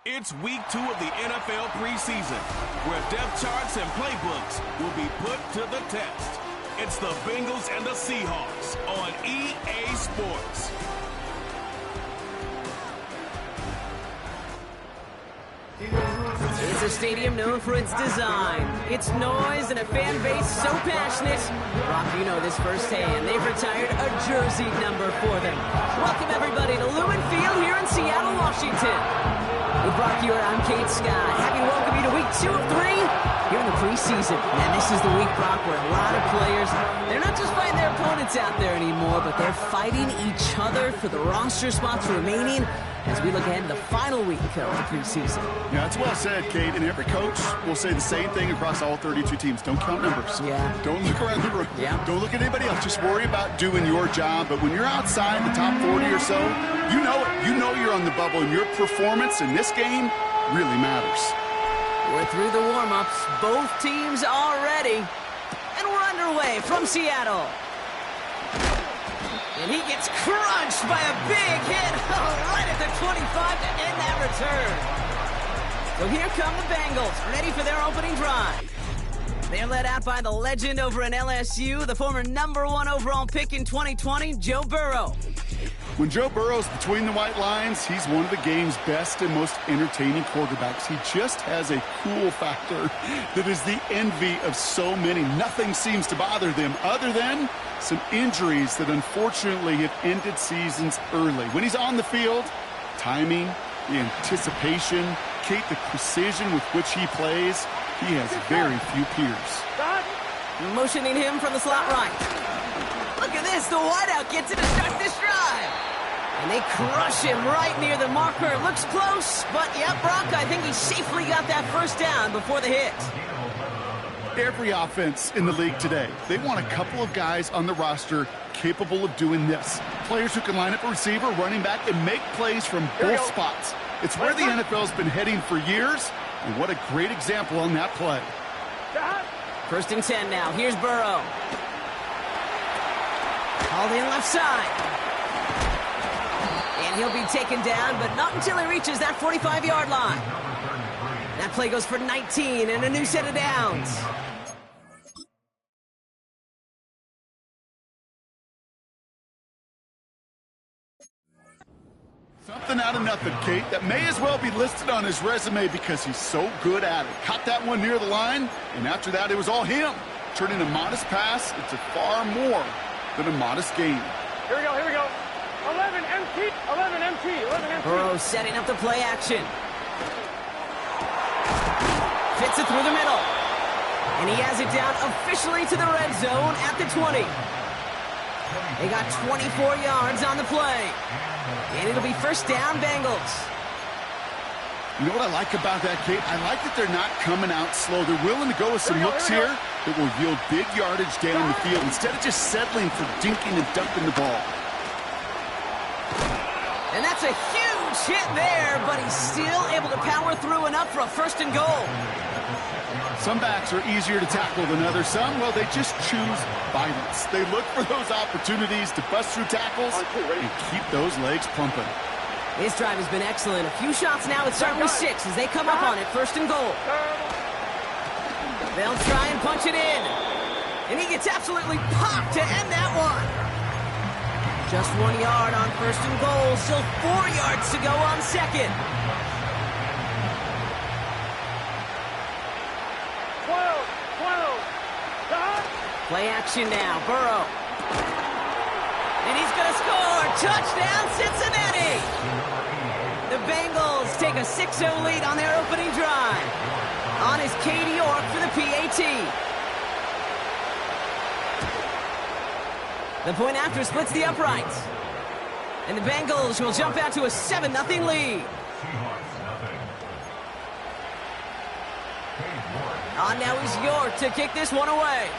It's week 2 of the NFL preseason, where depth charts and playbooks will be put to the test. It's the Bengals and the Seahawks on EA Sports. It's a stadium known for its design, its noise, and a fan base so passionate. Rock, you know this firsthand. They've retired a jersey number for them. Welcome, everybody, to Lumen Field here in Seattle, Washington. With Brock here, I'm Kate Scott. Happy to welcome you to week 2 of 3 here in the preseason. And this is the week, Brock, where a lot of players, they're not just fighting their opponents out there anymore, but they're fighting each other for the roster spots remaining as we look ahead to the final week of the preseason. Yeah, that's well said, Kate. And every coach will say the same thing across all 32 teams. Don't count numbers. Yeah. Don't look around the room. Yeah. Don't look at anybody else. Just worry about doing your job. But when you're outside the top 40 or so, you know it. You know you're on the bubble, and your performance in this game really matters. We're through the warm-ups. Both teams are ready. And we're underway from Seattle. And he gets crunched by a big hit right at the 25 to end that return. So here come the Bengals, ready for their opening drive. They're led out by the legend over in LSU, the former #1 overall pick in 2020, Joe Burrow. When Joe Burrow's between the white lines, he's one of the game's best and most entertaining quarterbacks. He just has a cool factor that is the envy of so many. Nothing seems to bother them other than some injuries that unfortunately have ended seasons early. When he's on the field, timing, the anticipation, Kate, the precision with which he plays, he has very few peers. Motioning him from the slot right. Look at this, the wideout gets it to start this drive. And they crush him right near the marker. Looks close, but yeah, Brock, I think he safely got that first down before the hit. Every offense in the league today, they want a couple of guys on the roster capable of doing this. Players who can line up a receiver, running back, and make plays from both spots. It's where the NFL's been heading for years, and what a great example on that play. 1st and 10 now. Here's Burrow. Called in left side. And he'll be taken down, but not until he reaches that 45-yard line. That play goes for 19 and a new set of downs. Something out of nothing, Kate, that may as well be listed on his resume because he's so good at it. Caught that one near the line, and after that, it was all him. Turning a modest pass into far more than a modest gain. Here we go, here we go. 11 MT, 11 MT, 11 MT. Burrow setting up the play action. Fits it through the middle. And he has it down officially to the red zone at the 20. They got 24 yards on the play. And it'll be 1st down, Bengals. You know what I like about that, Kate? I like that they're not coming out slow. They're willing to go with some looks here that will yield big yardage down the field instead of just settling for dinking and dumping the ball. And that's a huge hit there, but he's still able to power through enough for a 1st and goal. Some backs are easier to tackle than others. Some, well, they just choose violence. They look for those opportunities to bust through tackles and keep those legs pumping. This drive has been excellent. A few shots now. It's starting with 6 as they come up on it. 1st and goal. They'll try and punch it in. And he gets absolutely popped to end that one. Just 1 yard on 1st and goal. Still 4 yards to go on 2nd. 12. Play action now. Burrow. And he's going to score. Touchdown, Cincinnati. The Bengals take a 6-0 lead on their opening drive. On is Katie York for the PAT. The point after splits the uprights. And the Bengals will jump out to a 7-0 lead. On now is York to kick this one away.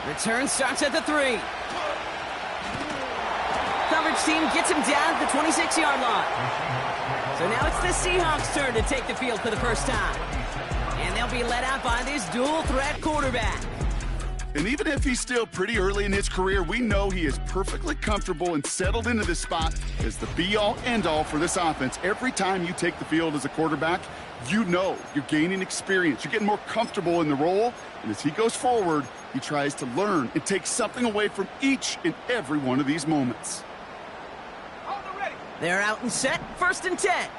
Return starts at the 3. Coverage team gets him down at the 26-yard line. So now it's the Seahawks' turn to take the field for the first time. And they'll be led out by this dual-threat quarterback. And even if he's still pretty early in his career, we know he is perfectly comfortable and settled into this spot as the be-all, end-all for this offense. Every time you take the field as a quarterback, you know you're gaining experience. You're getting more comfortable in the role. And as he goes forward, he tries to learn and take something away from each and every one of these moments. They're out and set. 1st and 10.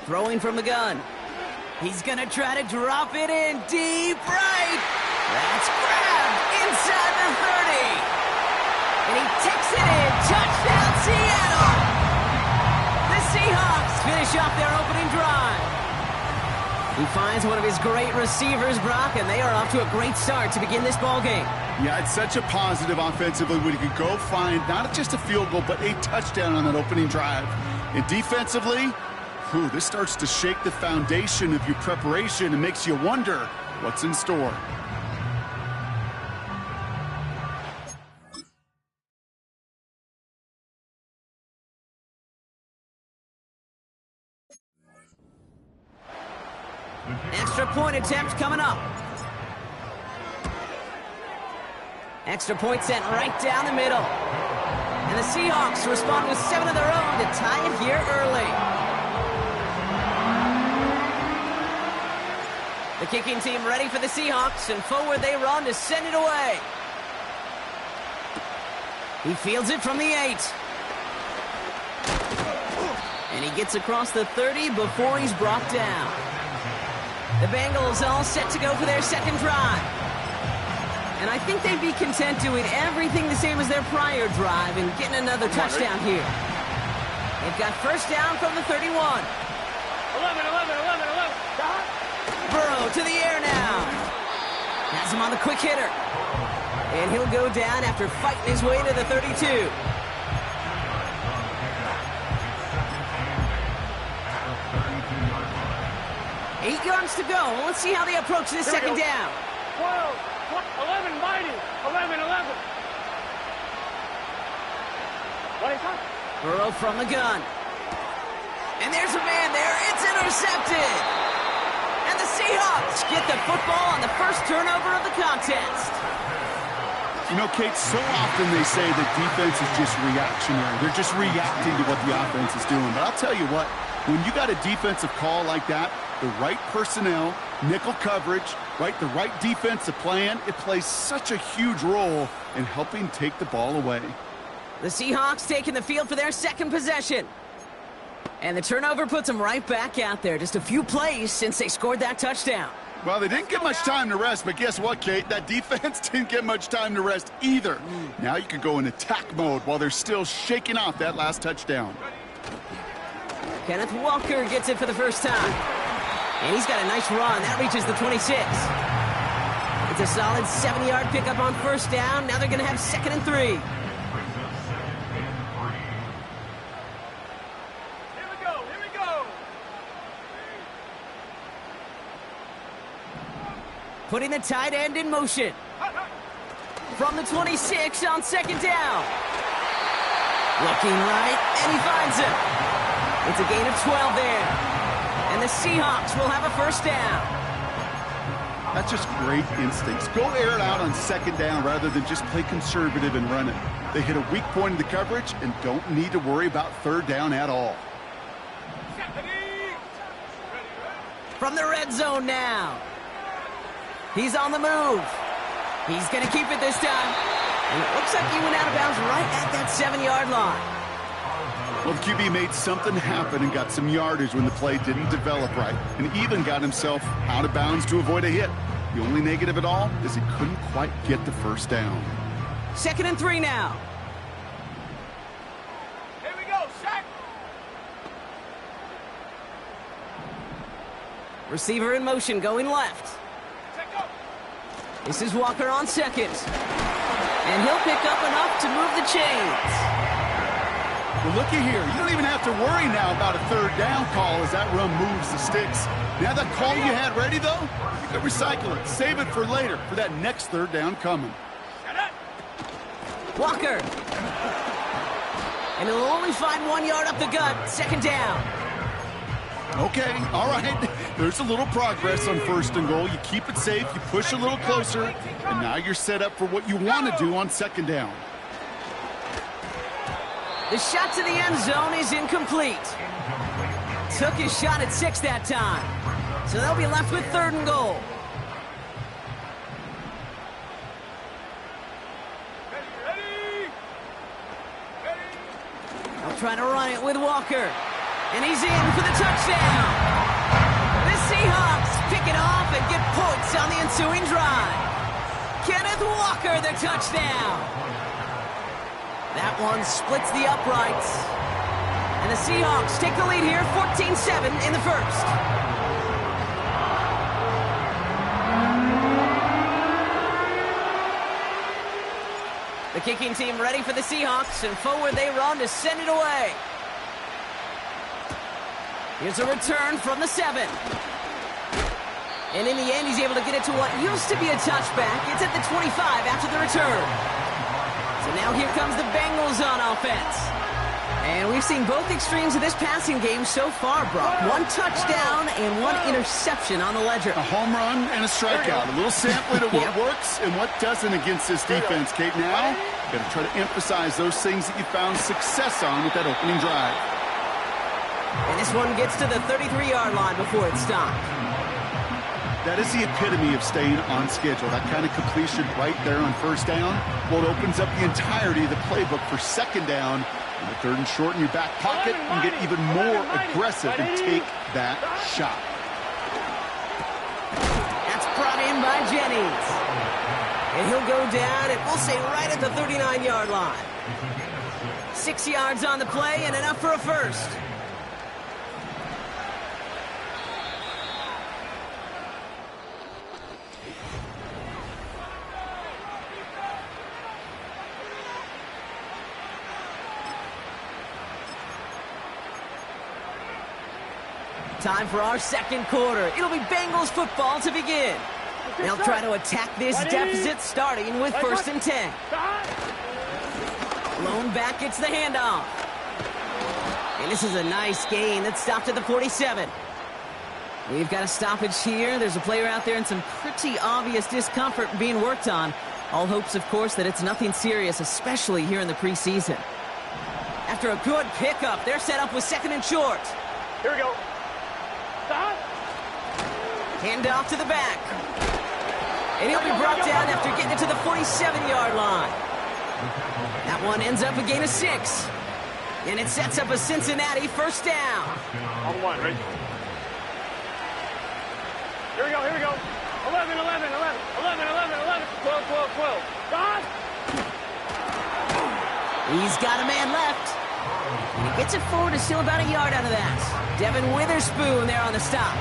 Throwing from the gun. He's going to try to drop it in deep right. That's grabbed inside the 30. And he takes it in. Touchdown, Seattle. The Seahawks finish off their opening drive. He finds one of his great receivers, Brock, and they are off to a great start to begin this ball game. Yeah, it's such a positive offensively when he could go find not just a field goal, but a touchdown on that opening drive. And defensively, this starts to shake the foundation of your preparation and makes you wonder what's in store. Extra point attempt coming up. Extra point sent right down the middle. And the Seahawks respond with 7 of their own to tie it here early. The kicking team ready for the Seahawks, and forward they run to send it away. He fields it from the 8. And he gets across the 30 before he's brought down. The Bengals all set to go for their second drive. And I think they'd be content doing everything the same as their prior drive and getting another touchdown here. They've got first down from the 31. 11. Burrow to the air now. Has him on the quick hitter. And he'll go down after fighting his way to the 32. Eight yards to go. Let's see how they approach this second down. 12, 11, mighty. 11. Burrow from the gun. And there's a man there. It's intercepted. And the Seahawks get the football on the first turnover of the contest. You know, Kate, so often they say that defense is just reactionary. They're just reacting to what the offense is doing. But I'll tell you what, when you got a defensive call like that, the right personnel, nickel coverage, the right defensive plan, it plays such a huge role in helping take the ball away. The Seahawks taking the field for their second possession. And the turnover puts them right back out there. Just a few plays since they scored that touchdown. Well, they didn't get much time to rest, but guess what, Kate? That defense didn't get much time to rest either. Now you can go in attack mode while they're still shaking off that last touchdown. Kenneth Walker gets it for the first time. And he's got a nice run. That reaches the 26. It's a solid 7-yard pickup on first down. Now they're going to have 2nd and 3. Putting the tight end in motion. From the 26 on 2nd down. Looking right, and he finds him. It's a gain of 12 there. And the Seahawks will have a first down. That's just great instincts. Go air it out on 2nd down rather than just play conservative and run it. They hit a weak point in the coverage and don't need to worry about 3rd down at all. From the red zone now. He's on the move. He's going to keep it this time. And it looks like he went out of bounds right at that 7-yard line. Well, the QB made something happen and got some yardage when the play didn't develop right, and even got himself out of bounds to avoid a hit. The only negative at all is he couldn't quite get the first down. 2nd and 3 now. Here we go, sack. Receiver in motion, going left. This is Walker on 2nd. And he'll pick up enough to move the chains. Well, looky here. You don't even have to worry now about a 3rd down call as that run moves the sticks. Now that call you had ready, though, you can recycle it. Save it for later for that next 3rd down coming. Walker. And he'll only find 1 yard up the gut. Second down. Okay, all right. There's a little progress on 1st and goal. You keep it safe, you push a little closer, and now you're set up for what you want to do on 2nd down. The shot to the end zone is incomplete. Took his shot at 6 that time. So they'll be left with 3rd and goal. They'll try to run it with Walker. And he's in for the touchdown. The Seahawks pick it off and get points on the ensuing drive. Kenneth Walker, the touchdown. That one splits the uprights. And the Seahawks take the lead here, 14-7 in the first. The kicking team ready for the Seahawks, and forward they run to send it away. Here's a return from the 7. And in the end, he's able to get it to what used to be a touchback. It's at the 25 after the return. So now here comes the Bengals on offense. And we've seen both extremes of this passing game so far, Brock. 1 touchdown and 1 interception on the ledger. A home run and a strikeout. A little sampling of what works and what doesn't against this defense, Kate. Now, got to try to emphasize those things that you found success on with that opening drive. And this one gets to the 33-yard line before it's stopped. That is the epitome of staying on schedule. That kind of completion right there on 1st down. Well, it opens up the entirety of the playbook for 2nd down. And the 3rd and short in your back pocket, you get even more aggressive and take that shot. That's brought in by Jennings. And he'll go down, and we'll say right at the 39-yard line. 6 yards on the play and enough for a first. Time for our 2nd quarter. It'll be Bengals football to begin. They'll try to attack this deficit starting with 1st and 10. Blown back, it's the handoff. And this is a nice gain that stopped at the 47. We've got a stoppage here. There's a player out there in some pretty obvious discomfort being worked on. All hopes, of course, that it's nothing serious, especially here in the preseason. After a good pickup, they're set up with 2nd and short. Here we go. Stop. Hand off to the back. And he'll be brought down after getting it to the 47-yard line. That one ends up a gain of 6. And it sets up a Cincinnati 1st down. On 1, right? Here we go, here we go. 11, 11, 11, 11, 11, 11, 12, 12, 12. Stop. He's got a man left. And he gets it forward to still about a yard out of that. Devin Witherspoon there on the stop.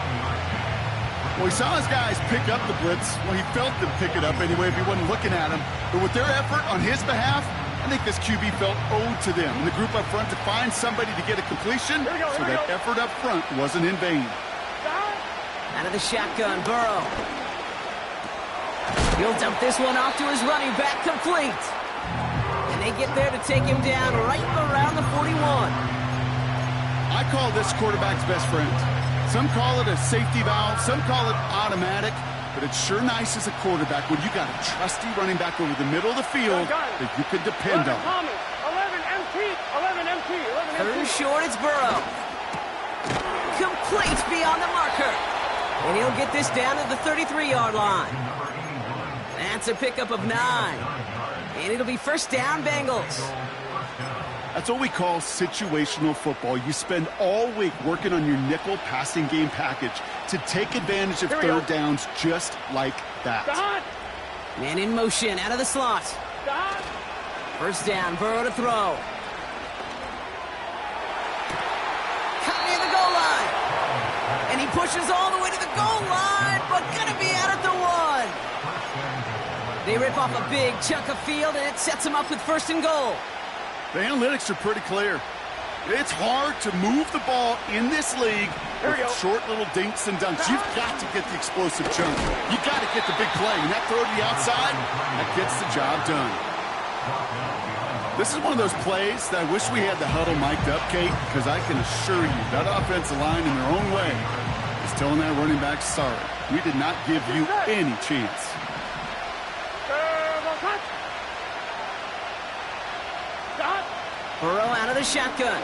Well, he saw his guys pick up the blitz. Well, he felt them pick it up anyway if he wasn't looking at him. But with their effort on his behalf, I think this QB felt owed to them. And the group up front to find somebody to get a completion, so that effort up front wasn't in vain. Out of the shotgun, Burrow. He'll dump this one off to his running back, complete. And they get there to take him down right around the 41. I call this quarterback's best friend. Some call it a safety valve, some call it automatic, but it's sure nice as a quarterback when you got a trusty running back over the middle of the field that you can depend on. 11 MT, 11 MT, 11 MT. 3rd and short, it's Burrow. Complete beyond the marker. And he'll get this down to the 33-yard line. That's a pickup of 9. And it'll be 1st down, Bengals. That's what we call situational football. You spend all week working on your nickel passing game package to take advantage of 3rd downs just like that. Man in motion, out of the slot. 1st down, Burrow to throw. Cut near the goal line. And he pushes all the way to the goal line, but gonna be out at the 1. They rip off a big chunk of field, and it sets them up with 1st and goal. The analytics are pretty clear. It's hard to move the ball in this league with short little dinks and dunks. You've got to get the explosive chunk. You've got to get the big play. And that throw to the outside, that gets the job done. This is one of those plays that I wish we had the huddle mic'd up, Kate, because I can assure you that offensive line in their own way is telling that running back, sorry, we did not give you any chance. Burrow out of the shotgun.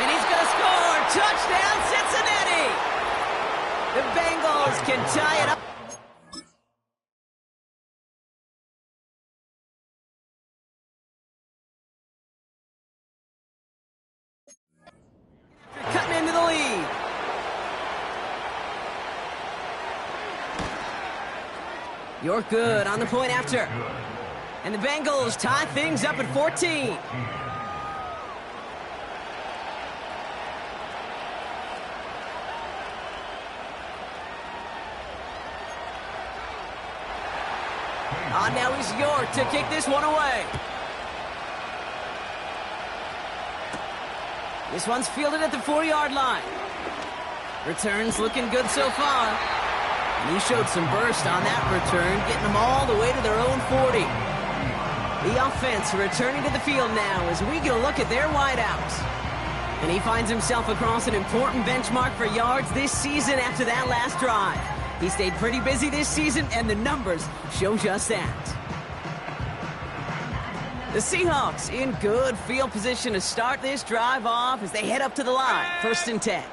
And he's going to score. Touchdown, Cincinnati. The Bengals can tie it up. Cutting into the lead. You're good on the point after. And the Bengals tie things up at 14. Now he's York to kick this one away. This one's fielded at the 4-yard line. Return's looking good so far. And he showed some burst on that return, getting them all the way to their own 40. The offense returning to the field now as we get a look at their wideouts. And he finds himself across an important benchmark for yards this season after that last drive. He stayed pretty busy this season, and the numbers show just that. The Seahawks in good field position to start this drive off as they head up to the line. 1st and 10.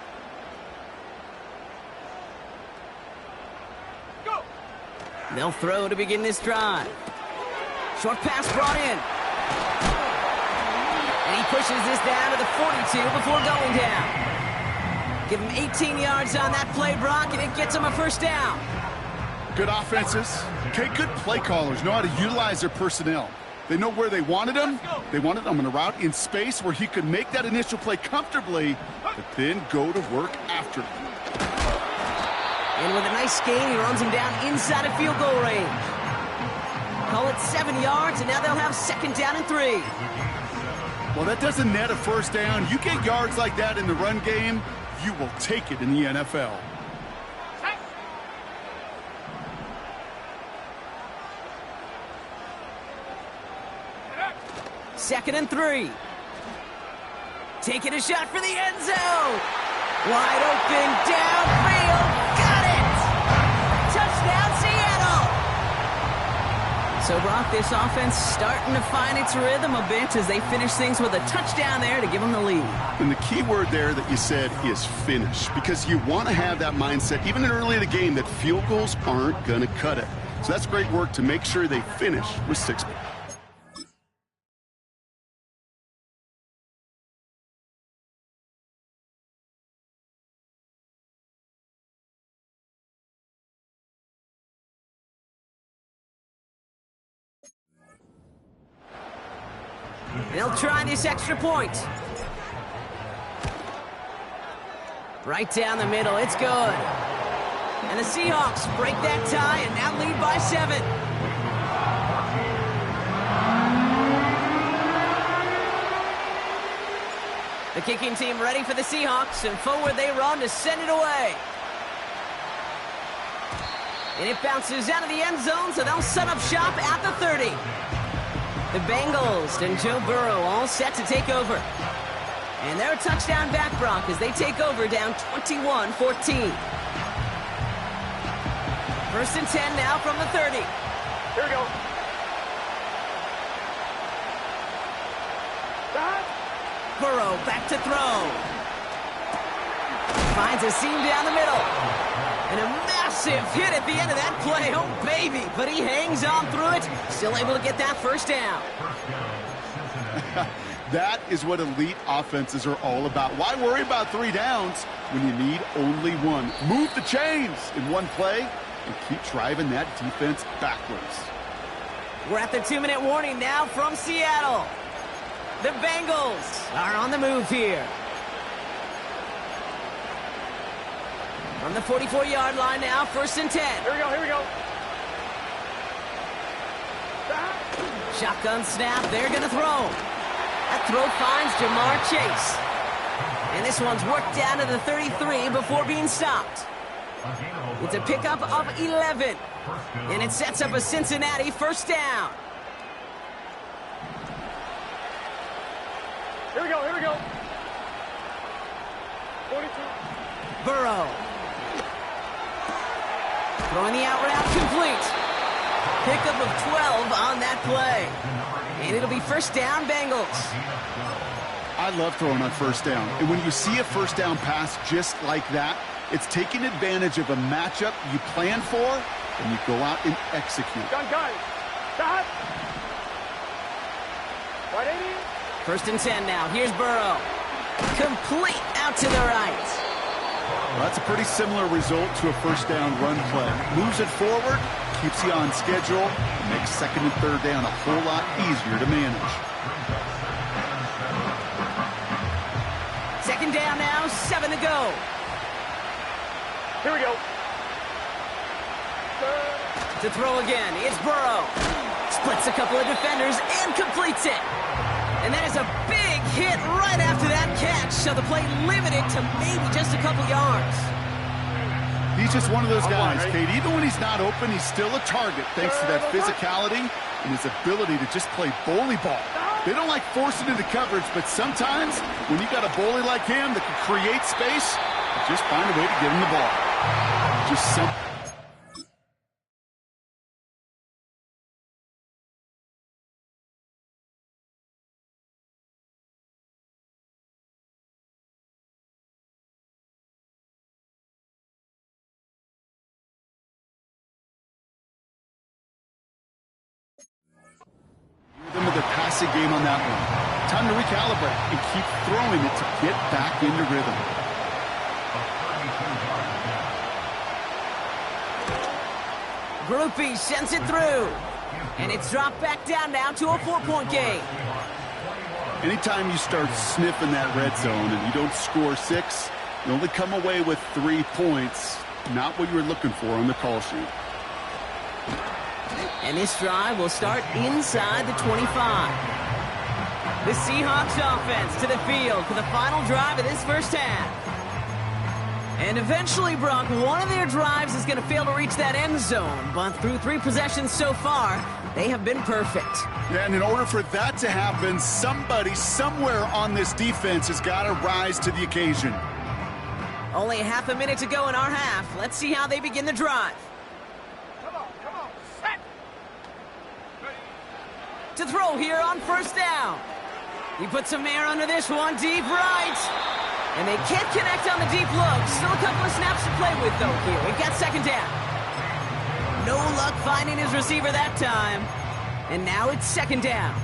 Go. They'll throw to begin this drive. Short pass brought in. And he pushes this down to the 42 before going down. Give him 18 yards on that play, Brock, and it gets him a 1st down. Good offenses. Okay, good play callers know how to utilize their personnel. They know where they wanted him. They wanted him on a route in space where he could make that initial play comfortably, but then go to work after it. And with a nice gain, he runs him down inside of field goal range. Call it 7 yards, and now they'll have 2nd down and 3. Well, that doesn't net a 1st down. You get yards like that in the run game, you will take it in the NFL. 2nd and 3. Taking a shot for the end zone. Wide open, downfield. Got it! Touchdown, Seattle! So, Brock, this offense starting to find its rhythm a bit as they finish things with a touchdown there to give them the lead. And the key word there that you said is finish, because you want to have that mindset, even early in the game, that field goals aren't going to cut it. So that's great work to make sure they finish with 6 points. They'll try this extra point. Right down the middle, it's good. And the Seahawks break that tie and now lead by 7. The kicking team ready for the Seahawks, and forward they run to send it away. And it bounces out of the end zone, so they'll set up shop at the 30. The Bengals and Joe Burrow all set to take over. And they're a touchdown back, Brock, as they take over down 21-14. 1st and 10 now from the 30. Here we go. Burrow back to throw. Finds a seam down the middle. And a massive hit at the end of that play. Oh, baby. But he hangs on through it. Still able to get that 1st down. That is what elite offenses are all about. Why worry about 3 downs when you need only 1? Move the chains in one play and keep driving that defense backwards. We're at the 2-minute warning now from Seattle. The Bengals are on the move here. From the 44-yard line now, 1st and 10. Here we go, here we go. Shotgun snap, they're going to throw. That throw finds Jamar Chase. And this one's worked down to the 33 before being stopped. It's a pickup of 11. And it sets up a Cincinnati first down. Here we go, here we go. 42. Burrow. Throwing the out route complete. Pickup of 12 on that play. And it'll be first down, Bengals. I love throwing on first down. And when you see a first down pass just like that, it's taking advantage of a matchup you plan for, and you go out and execute. Gun, stop. 180. First and 10 now. Here's Burrow. Complete out to the right. Well, that's a pretty similar result to a first down run play. Moves it forward, keeps you on schedule, makes second and third down a whole lot easier to manage. Second down now, 7 to go. Here we go. To throw again, it's Burrow. Splits a couple of defenders and completes it. And that is a big hit right after that catch, so the play limited to maybe just a couple yards. He's just one of those guys, Kate. Even when he's not open, he's still a target thanks to that physicality and his ability to just play bully ball. They don't like forcing into coverage, but sometimes when you got a bully like him that can create space, just find a way to get him the ball. Just simple. Them with their passing game on that one. Time to recalibrate and keep throwing it to get back into rhythm. Groupie sends it through. And it's dropped back down now to a 4-point game. Anytime you start sniffing that red zone and you don't score 6, you only come away with 3 points. Not what you were looking for on the call sheet. And this drive will start inside the 25. The Seahawks offense to the field for the final drive of this first half. And eventually, Brock, one of their drives is going to fail to reach that end zone. But through 3 possessions so far, they have been perfect. Yeah, and in order for that to happen, somebody somewhere on this defense has got to rise to the occasion. Only half a minute to go in our half. Let's see how they begin the drive. To throw here on first down. He puts some air under this one, deep right. And they can't connect on the deep look. Still a couple of snaps to play with, though, here. We've got second down. No luck finding his receiver that time. And now it's second down.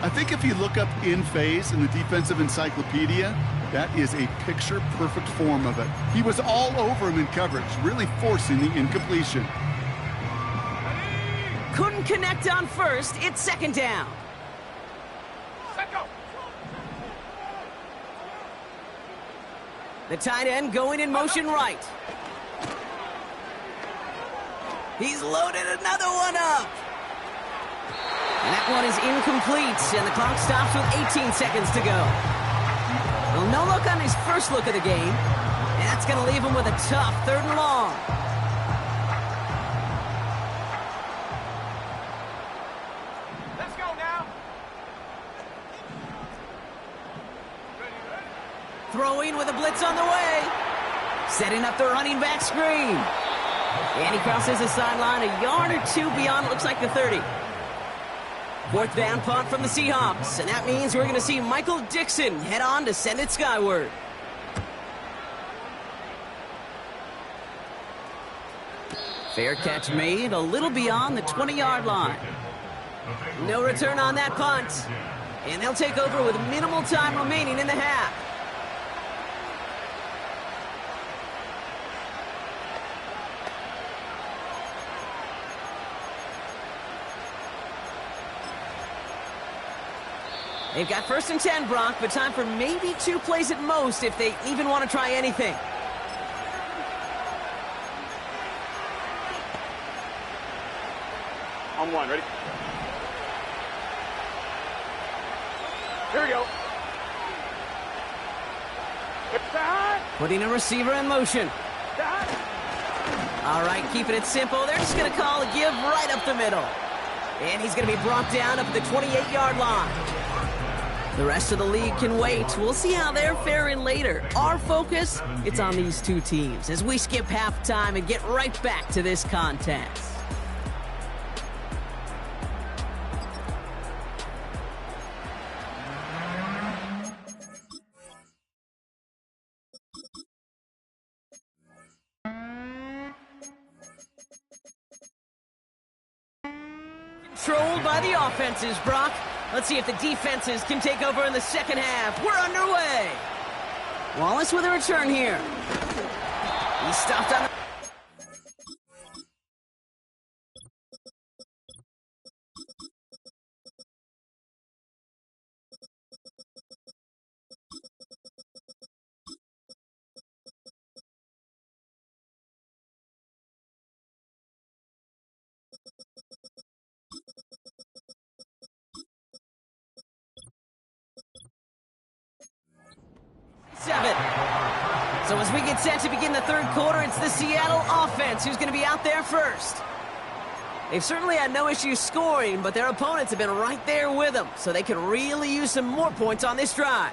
I think if you look up in phase in the defensive encyclopedia, that is a picture-perfect form of it. He was all over him in coverage, really forcing the incompletion. Couldn't connect on first. It's second down. The tight end going in motion right. He's loaded another one up. And that one is incomplete, and the clock stops with 18 seconds to go. Well, no look on his first look of the game. And that's going to leave him with a tough 3rd and long. Throwing with a blitz on the way. Setting up the running back screen. And he crosses the sideline a yard or 2 beyond, looks like the 30. 4th down punt from the Seahawks. And that means we're going to see Michael Dixon head on to send it skyward. Fair catch made a little beyond the 20-yard line. No return on that punt. And they'll take over with minimal time remaining in the half. They've got 1st and 10, Brock, but time for maybe 2 plays at most if they even want to try anything. On 1, ready? Here we go. Putting a receiver in motion. All right, keeping it simple. They're just going to call a give right up the middle. And he's going to be brought down up at the 28-yard line. The rest of the league can wait. We'll see how they're faring later. Our focus, it's on these two teams as we skip halftime and get right back to this contest. Controlled by the offenses, Brock. Let's see if the defenses can take over in the second half. We're underway. Wallace with a return here. He stopped on the... So as we get set to begin the third quarter, it's the Seattle offense who's going to be out there first. They've certainly had no issues scoring, but their opponents have been right there with them, so they can really use some more points on this drive.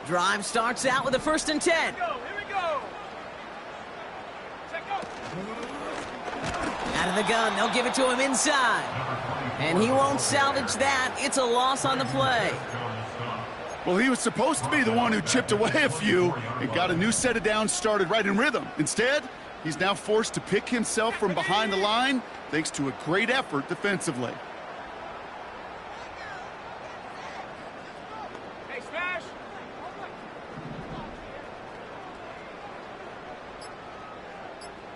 Drive starts out with a 1st and 10. Here we go. Check go. Out of the gun, they'll give it to him inside. And he won't salvage that. It's a loss on the play. Well, he was supposed to be the one who chipped away a few and got a new set of downs started right in rhythm. Instead, he's now forced to pick himself from behind the line thanks to a great effort defensively. Hey, smash.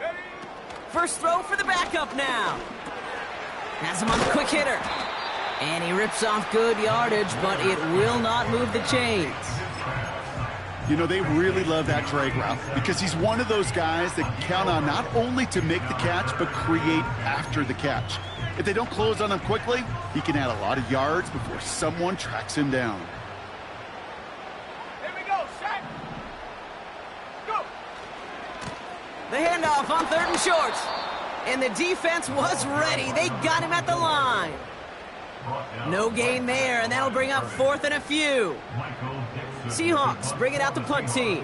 Ready? First throw for the backup now. Has him on the quick hitter. And he rips off good yardage, but it will not move the chains. You know, they really love that drag route because he's one of those guys that count on not only to make the catch, but create after the catch. If they don't close on him quickly, he can add a lot of yards before someone tracks him down. Here we go. Set. Go. The handoff on 3rd and short. And the defense was ready. They got him at the line. No gain there, and that'll bring up 4th and a few. Seahawks bring it out the punt team.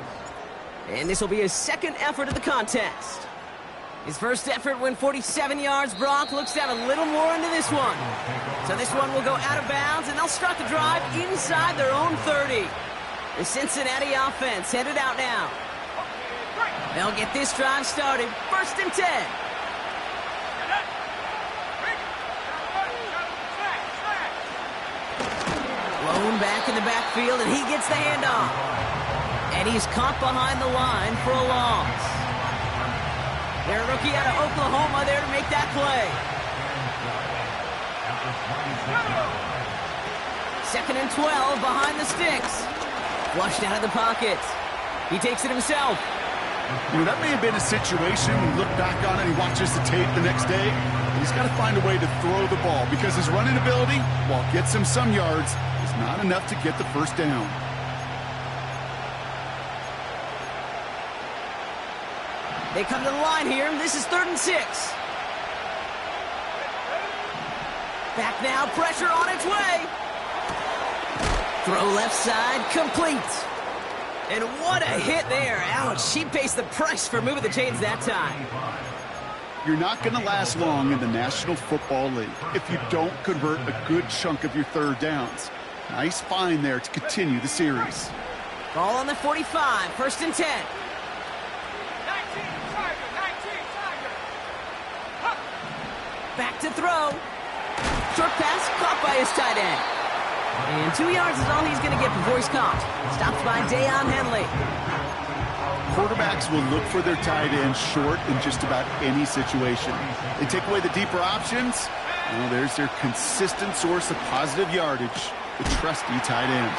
And this will be his second effort of the contest. His first effort went 47 yards. Brock looks down a little more into this one. So this one will go out of bounds, and they'll start the drive inside their own 30. The Cincinnati offense headed out now. They'll get this drive started. 1st and 10. Blown back in the backfield, and he gets the handoff. And he's caught behind the line for a loss. Their rookie out of Oklahoma there to make that play. 2nd and 12 behind the sticks. Flushed out of the pocket. He takes it himself. You know, that may have been a situation when you look back on it and he watches the tape the next day. He's got to find a way to throw the ball because his running ability, while it gets him some yards, is not enough to get the first down. They come to the line here. This is 3rd and 6. Back now, pressure on its way. Throw left side, complete. And what a hit there. Ouch, she pays the price for moving the chains that time. You're not going to last long in the National Football League if you don't convert a good chunk of your 3rd downs. Nice find there to continue the series. Ball on the 45, 1st and 10. 19, Tiger, 19, Tiger. Huh. Back to throw. Short pass caught by his tight end. And 2 yards is all he's going to get before he's caught. Stopped by Deion Henley. Quarterbacks will look for their tight end short in just about any situation. They take away the deeper options. Well, there's their consistent source of positive yardage, the trusty tight end.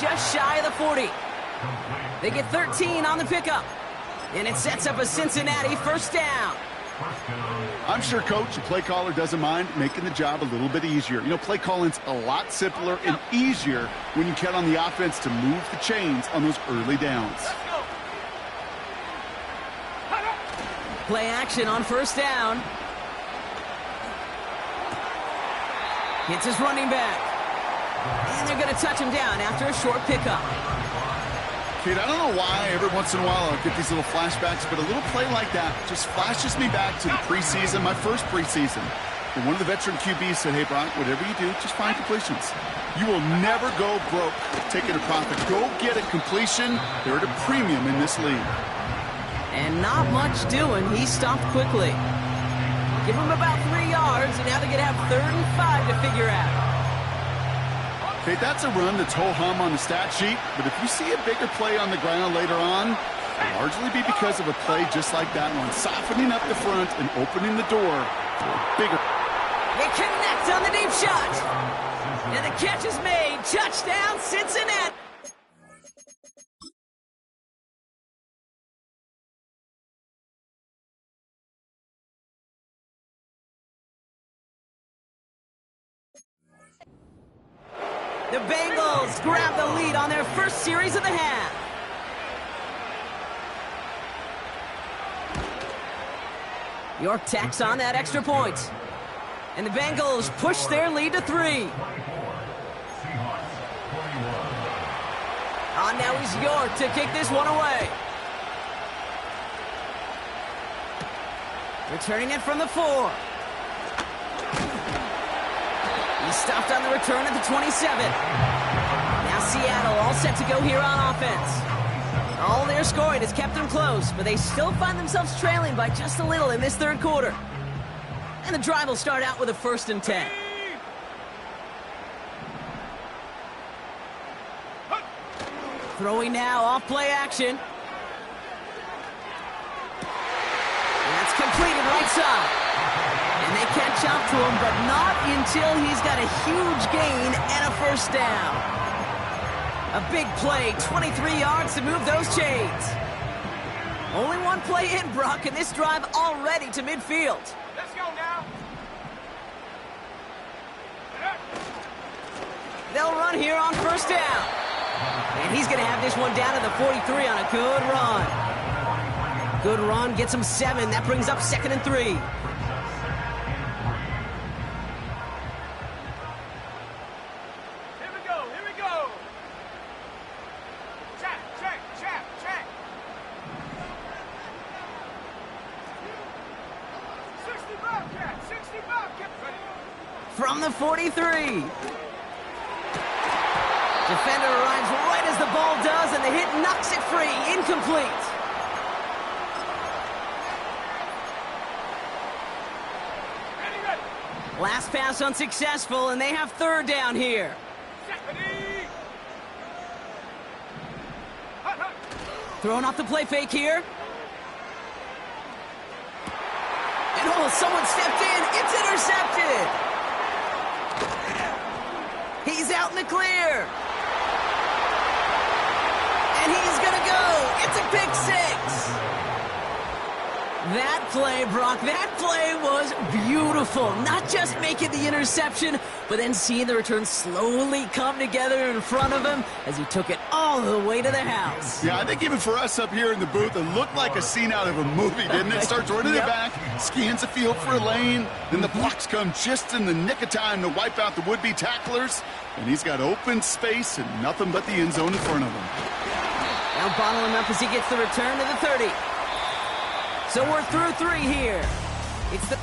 just shy of the 40. They get 13 on the pickup. And it sets up a Cincinnati first down. I'm sure coach and play caller doesn't mind making the job a little bit easier. You know, play calling's a lot simpler and easier when you count on the offense to move the chains on those early downs. Play action on first down. Hits his running back. And they're going to touch him down after a short pickup. Kate, I don't know why every once in a while I'll get these little flashbacks, but a little play like that just flashes me back to the preseason, my first preseason. And one of the veteran QBs said, hey, Brock, whatever you do, just find completions. You will never go broke taking a profit. Go get a completion. They're at a premium in this league. And not much doing. He stopped quickly. Give him about 3 yards, and now they're going to have 3rd and 5 to figure out. Okay, that's a run that's ho-hum on the stat sheet, but if you see a bigger play on the ground later on, it'll largely be because of a play just like that one, softening up the front and opening the door for a bigger. They connect on the deep shot. And the catch is made. Touchdown, Cincinnati. The Bengals grab the lead on their first series of the half. York tacks on that extra point. And the Bengals push their lead to 3. On now is York to kick this one away. Returning it from the 4. He's stopped on the return at the 27. Now Seattle all set to go here on offense. All their scoring has kept them close, but they still find themselves trailing by just a little in this third quarter. And the drive will start out with a 1st and 10. Throwing now off play action. And that's completed right side. And they catch up to him, but not until he's got a huge gain and a first down. A big play, 23 yards to move those chains. Only one play in, Brock, and this drive already to midfield. Let's go now. They'll run here on first down. And he's going to have this one down to the 43 on a good run. Good run, gets him 7. That brings up 2nd and 3. From the 43. Defender arrives right as the ball does, and the hit knocks it free. Incomplete. Last pass unsuccessful, and they have 3rd down here. Throwing off the play fake here. And oh, someone stepped in. It's intercepted. He's out in the clear. And he's going to go. It's a pick 6. That play, Brock, that play was beautiful. Not just making the interception, but then seeing the return slowly come together in front of him as he took it all the way to the house. Yeah, I think even for us up here in the booth, it looked like a scene out of a movie, didn't it? Starts running it back, scans the field for a lane, then the blocks come just in the nick of time to wipe out the would-be tacklers, and he's got open space and nothing but the end zone in front of him. Now bottle him up as he gets the return to the 30. So we're through 3 here. It's the...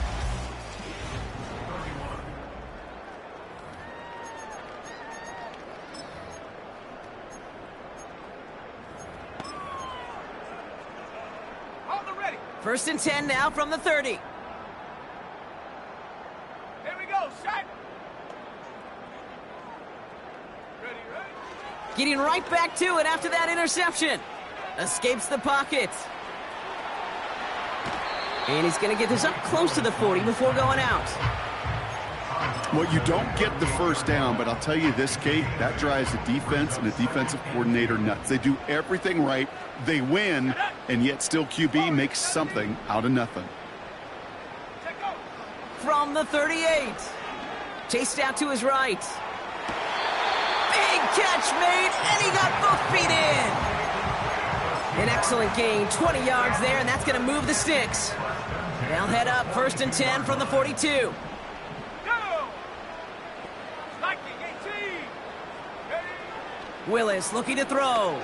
Hold the ready. 1st and 10 now from the 30. Here we go, set. Ready. Getting right back to it after that interception. Escapes the pocket. And he's going to get this up close to the 40 before going out. Well, you don't get the first down, but I'll tell you this, Kate, that drives a defense and a defensive coordinator nuts. They do everything right, they win, and yet still QB makes something out of nothing. From the 38. Chased out to his right. Big catch made, and he got both feet in. An excellent gain, 20 yards there, and that's going to move the sticks. They'll head up 1st and 10 from the 42. Willis looking to throw.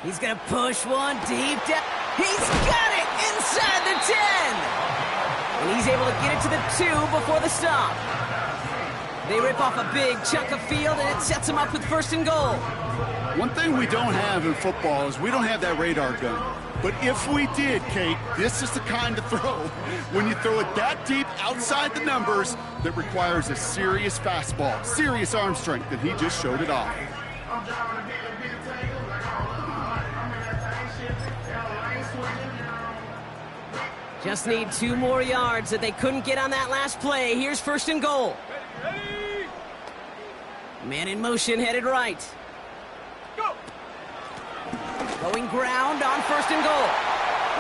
He's going to push one deep down. He's got it inside the 10. And he's able to get it to the 2 before the stop. They rip off a big chunk of field, and it sets them up with 1st and goal. One thing we don't have in football is we don't have that radar gun. But if we did, Kate, this is the kind of throw, when you throw it that deep outside the numbers, that requires a serious fastball, serious arm strength, and he just showed it off. Just need 2 more yards that they couldn't get on that last play. Here's 1st and goal. Man in motion, headed right. Going ground on 1st and goal.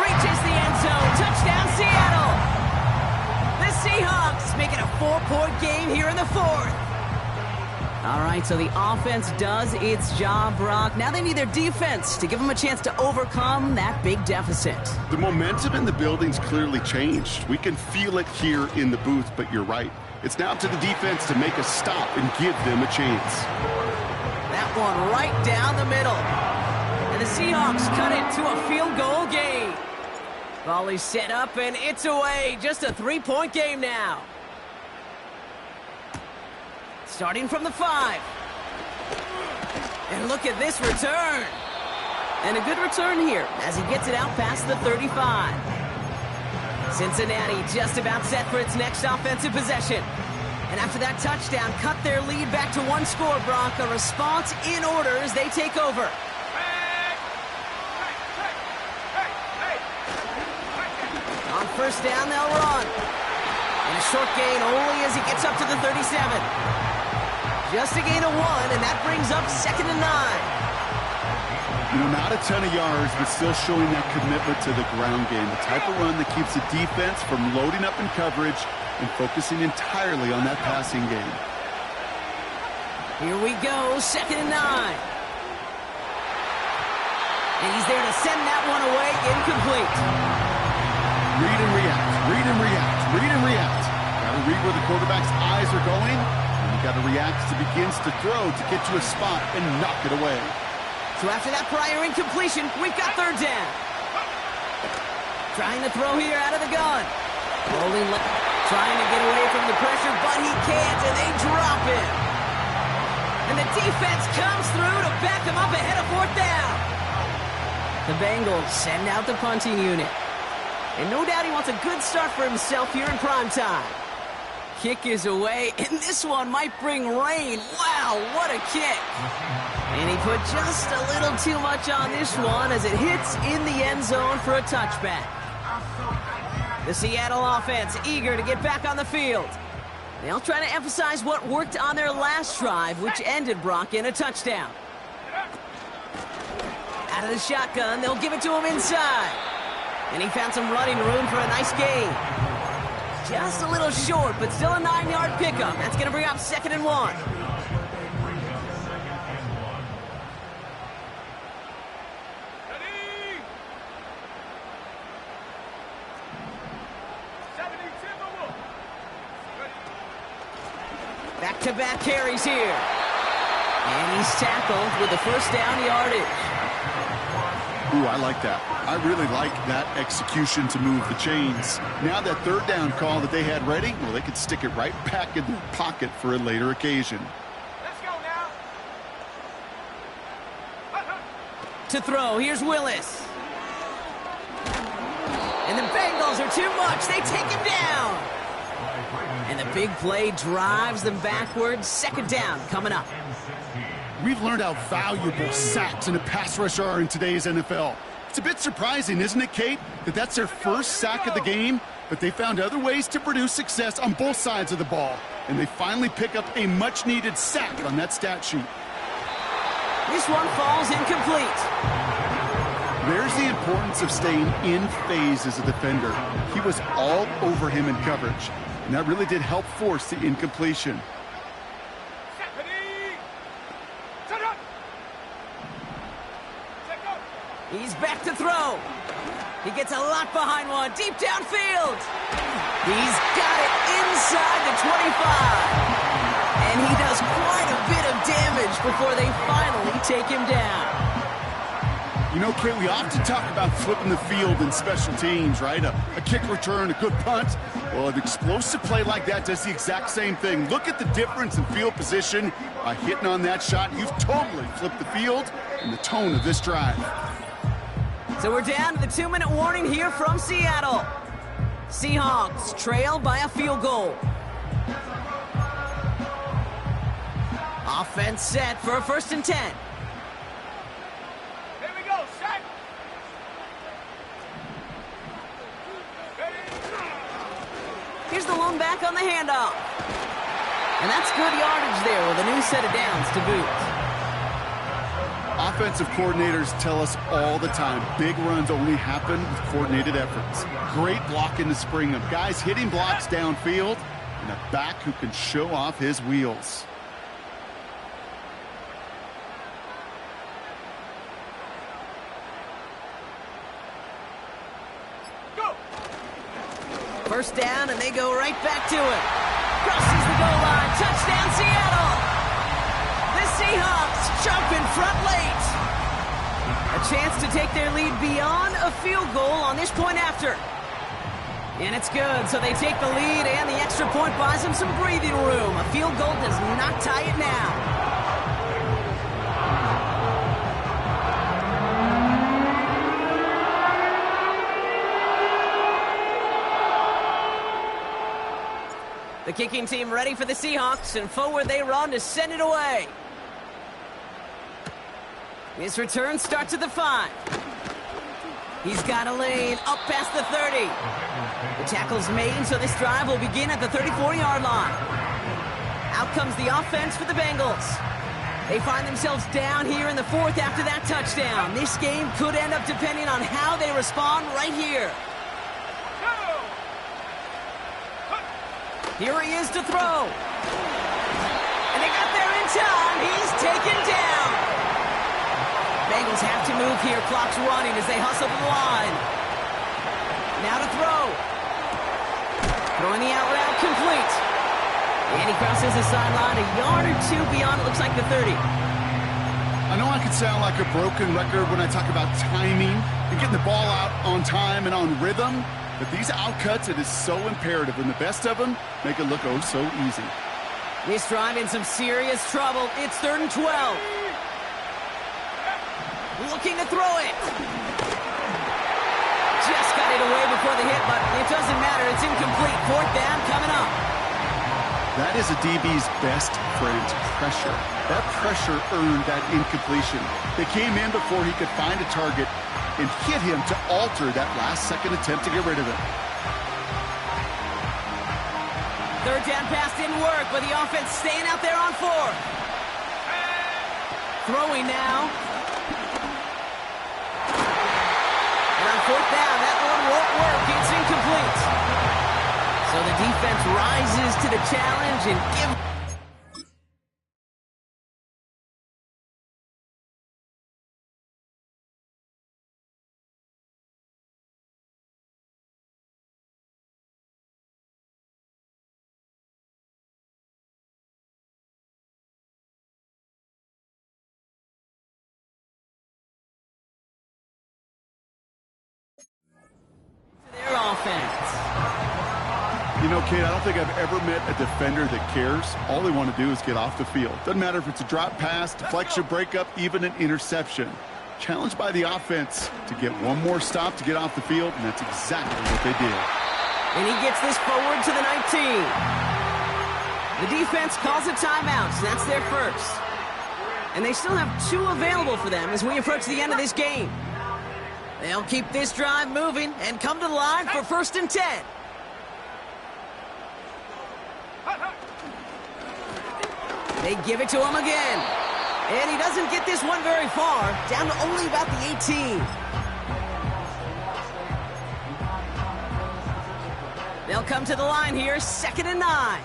Reaches the end zone. Touchdown, Seattle. The Seahawks make it a 4-point game here in the 4th. All right, so the offense does its job, Brock. Now they need their defense to give them a chance to overcome that big deficit. The momentum in the building's clearly changed. We can feel it here in the booth, but you're right. It's now up to the defense to make a stop and give them a chance. That one right down the middle. And the Seahawks cut it to a field goal game. Volley set up, and it's away. Just a 3-point game now. Starting from the 5. And look at this return. And a good return here as he gets it out past the 35. Cincinnati just about set for its next offensive possession. And after that touchdown, cut their lead back to 1 score, Brock. A response in order as they take over. On 1st down, they'll run. And a short gain only as he gets up to the 37. Just a gain of 1, and that brings up 2nd and 9. You know, not a ton of yards, but still showing that commitment to the ground game. The type of run that keeps the defense from loading up in coverage and focusing entirely on that passing game. Here we go, 2nd and 9. And he's there to send that one away, incomplete. Read and react, read and react, read and react. Got to read where the quarterback's eyes are going. Got to react as he begins to throw to get to a spot and knock it away. So after that prior incompletion, we've got 3rd down. Trying to throw here out of the gun. Rolling left, trying to get away from the pressure, but he can't, and they drop him. And the defense comes through to back him up ahead of 4th down. The Bengals send out the punting unit. And no doubt he wants a good start for himself here in prime time. Kick is away, and this one might bring rain. Wow, what a kick. And he put just a little too much on this one as it hits in the end zone for a touchback. The Seattle offense eager to get back on the field. They'll try to emphasize what worked on their last drive, which ended, Brock, in a touchdown. Out of the shotgun, they'll give it to him inside. And he found some running room for a nice gain. Just a little short, but still a 9-yard pickup. That's going to bring up 2nd and 1. Back-to-back carries here. And he's tackled with the 1st down yardage. Ooh, I like that. I really like that execution to move the chains. Now that 3rd down call that they had ready, well, they could stick it right back in their pocket for a later occasion. Let's go now. To throw, here's Willis. And the Bengals are too much. They take him down. And the big play drives them backwards. 2nd down coming up. We've learned how valuable sacks and a pass rush are in today's NFL. It's a bit surprising, isn't it, Kate, that that's their first sack of the game, but they found other ways to produce success on both sides of the ball. And they finally pick up a much-needed sack on that stat sheet. This one falls incomplete. There's the importance of staying in phase as a defender. He was all over him in coverage, and that really did help force the incompletion. He's back to throw. He gets a lot behind one, deep downfield. He's got it inside the 25. And he does quite a bit of damage before they finally take him down. You know, Kate, we often talk about flipping the field in special teams, right? A kick return, a good punt. Well, an explosive play like that does the exact same thing. Look at the difference in field position. By hitting on that shot, you've totally flipped the field and the tone of this drive. So we're down to the 2-minute warning here from Seattle. Seahawks trail by a field goal. Offense set for a 1st and 10. Here we go, set. Here's the lone back on the handoff. And that's good yardage there with a new set of downs to boot. Offensive coordinators tell us all the time, big runs only happen with coordinated efforts. Great blocking to spring them. Guys hitting blocks downfield, and a back who can show off his wheels. Go. 1st down, and they go right back to it. Crosses the goal line. Touchdown, Seattle. The Seahawks jump in front late. A chance to take their lead beyond a field goal on this point after. And it's good, so they take the lead, and the extra point buys them some breathing room. A field goal does not tie it now. The kicking team ready for the Seahawks, and forward they run to send it away. This return starts at the 5. He's got a lane up past the 30. The tackle's made, so this drive will begin at the 34-yard line. Out comes the offense for the Bengals. They find themselves down here in the 4th after that touchdown. This game could end up depending on how they respond right here. Here he is to throw. And they got there in time. He's taken down. Bengals have to move here. Clock's running as they hustle to the line. Now to throw. Throwing the out route complete. And he crosses the sideline a yard or two beyond, it looks like the 30. I know I could sound like a broken record when I talk about timing and getting the ball out on time and on rhythm. But these outcuts, it is so imperative, and the best of them make it look oh so easy. This drive in some serious trouble. It's 3rd and 12. Looking to throw it. Just got it away before the hit, but it doesn't matter. It's incomplete. 4th down coming up. That is a DB's best friend, pressure. That pressure earned that incompletion. They came in before he could find a target and hit him to alter that last-second attempt to get rid of it. 3rd down pass didn't work, but the offense staying out there on 4th. Throwing now. And on 4th down, that one won't work. It's incomplete. So the defense rises to the challenge and gives. Their offense. You know, Kate, I don't think I've ever met a defender that cares. All they want to do is get off the field. Doesn't matter if it's a drop pass, deflection, breakup, even an interception. Challenged by the offense to get one more stop to get off the field, and that's exactly what they did. And he gets this forward to the 19. The defense calls a timeout, so that's their first. And they still have 2 available for them as we approach the end of this game. They'll keep this drive moving and come to the line for 1st and 10. They give it to him again. And he doesn't get this one very far, down to only about the 18. They'll come to the line here, 2nd and 9.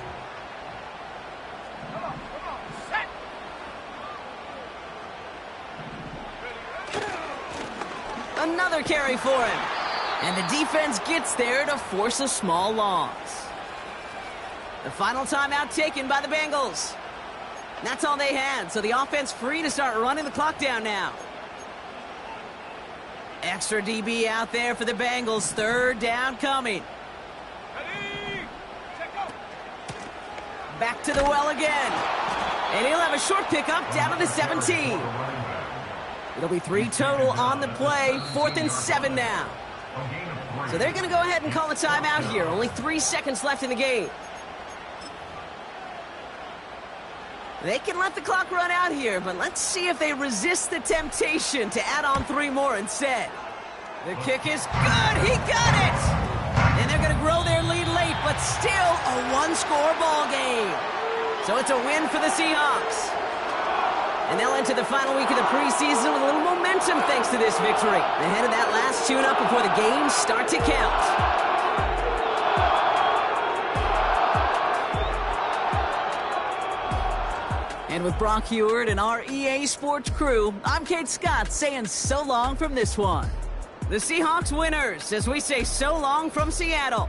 Another carry for him. And the defense gets there to force a small loss. The final timeout taken by the Bengals. That's all they had, so the offense free to start running the clock down now. Extra DB out there for the Bengals. 3rd down coming. Back to the well again. And he'll have a short pickup down to the 17. It'll be 3 total on the play. 4th and 7 now. So they're going to go ahead and call a timeout here. Only 3 seconds left in the game. They can let the clock run out here, but let's see if they resist the temptation to add on 3 more instead. The kick is good. He got it. And they're going to grow their lead late, but still a 1-score ball game. So it's a win for the Seahawks. And they'll enter the final week of the preseason with a little momentum thanks to this victory. Ahead of that last tune-up before the games start to count. And with Brock Heward and our EA Sports crew, I'm Kate Scott saying so long from this one. The Seahawks winners as we say so long from Seattle.